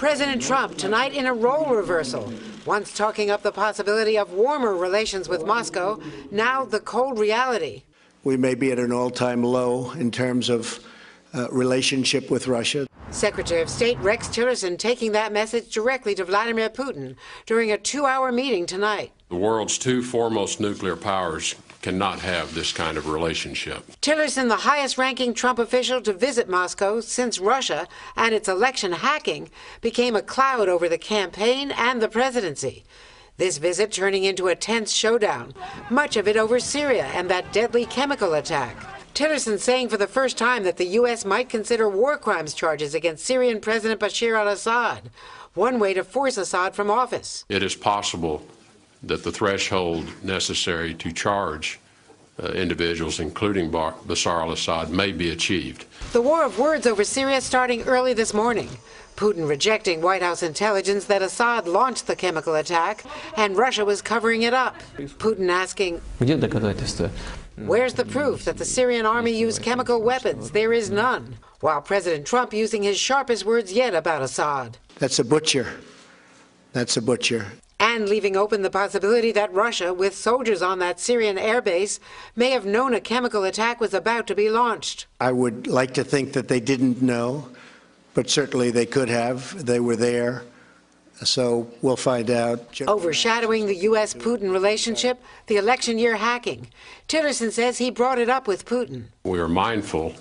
President Trump tonight in a role reversal. Once talking up the possibility of warmer relations with Moscow, now the cold reality. We may be at an all-time low in terms of relationship with Russia. Secretary of State Rex Tillerson taking that message directly to Vladimir Putin during a 2-hour meeting tonight. The world's two foremost nuclear powers cannot have this kind of relationship. Tillerson, the highest-ranking Trump official to visit Moscow since Russia and its election hacking became a cloud over the campaign and the presidency. This visit turning into a tense showdown, much of it over Syria and that deadly chemical attack. Tillerson saying for the first time that the U.S. might consider war crimes charges against Syrian President Bashar al-Assad, one way to force Assad from office. It is possible that the threshold necessary to charge individuals, including Bashar al-Assad, may be achieved. The war of words over Syria starting early this morning. Putin rejecting White House intelligence that Assad launched the chemical attack and Russia was covering it up. Putin asking, where's the proof that the Syrian army used chemical weapons? There is none. While President Trump using his sharpest words yet about Assad. That's a butcher. That's a butcher. And leaving open the possibility that Russia, with soldiers on that Syrian airbase, may have known a chemical attack was about to be launched. I would like to think that they didn't know, but certainly they could have. They were there. So we'll find out. Overshadowing the U.S.-Putin relationship, the election year hacking. Tillerson says he brought it up with Putin. We are mindful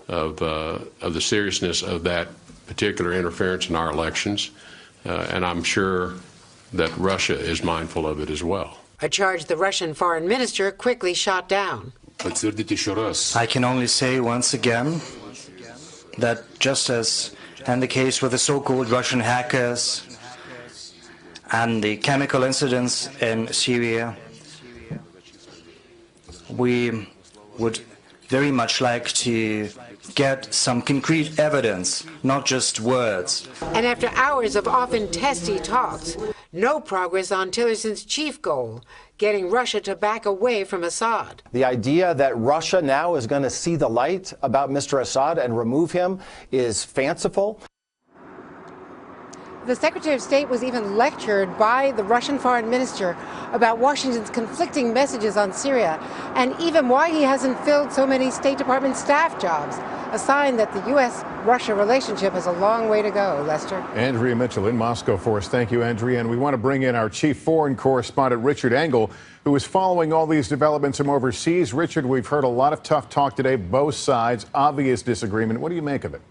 of the seriousness of that particular interference in our elections, and I'm sure that Russia is mindful of it as well. A charge the Russian foreign minister quickly shot down. I can only say once again that just as in the case with the so-called Russian hackers and the chemical incidents in Syria, we would very much like to get some concrete evidence, not just words. And after hours of often testy talks, no progress on Tillerson's chief goal, getting Russia to back away from Assad. The idea that Russia now is going to see the light about Mr. Assad and remove him is fanciful. The Secretary of State was even lectured by the Russian foreign minister about Washington's conflicting messages on Syria and even why he hasn't filled so many State Department staff jobs, a sign that the U.S.-Russia relationship has a long way to go. Lester? Andrea Mitchell in Moscow for us. Thank you, Andrea. And we want to bring in our chief foreign correspondent, Richard Engel, who is following all these developments from overseas. Richard, we've heard a lot of tough talk today, both sides, obvious disagreement. What do you make of it?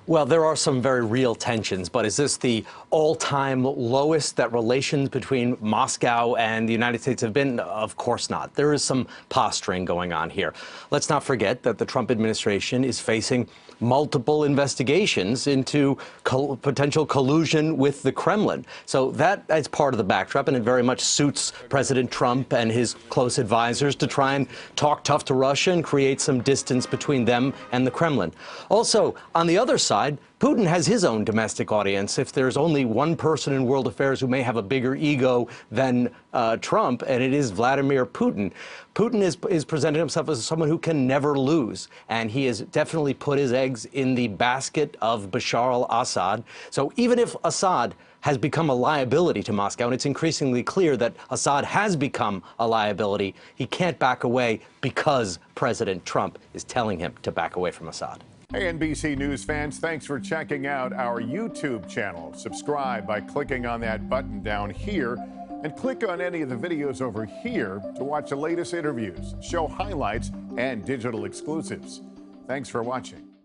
Well, there are some very real tensions, but is this the all-time lowest that relations between Moscow and the United States have been? Of course not. There is some posturing going on here. Let's not forget that the Trump administration is facing multiple investigations into potential collusion with the Kremlin. So that is part of the backdrop, and it very much suits President Trump and his close advisors to try and talk tough to Russia and create some distance between them and the Kremlin. Also, on the other side, Putin has his own domestic audience. If there's only one person in world affairs who may have a bigger ego than Trump, and it is Vladimir Putin. Putin is presenting himself as someone who can never lose, and he has definitely put his eggs in the basket of Bashar al-Assad. So even if Assad has become a liability to Moscow, and it's increasingly clear that Assad has become a liability, he can't back away because President Trump is telling him to back away from Assad. Hey, NBC News fans, thanks for checking out our YouTube channel. Subscribe by clicking on that button down here and click on any of the videos over here to watch the latest interviews, show highlights, and digital exclusives. Thanks for watching.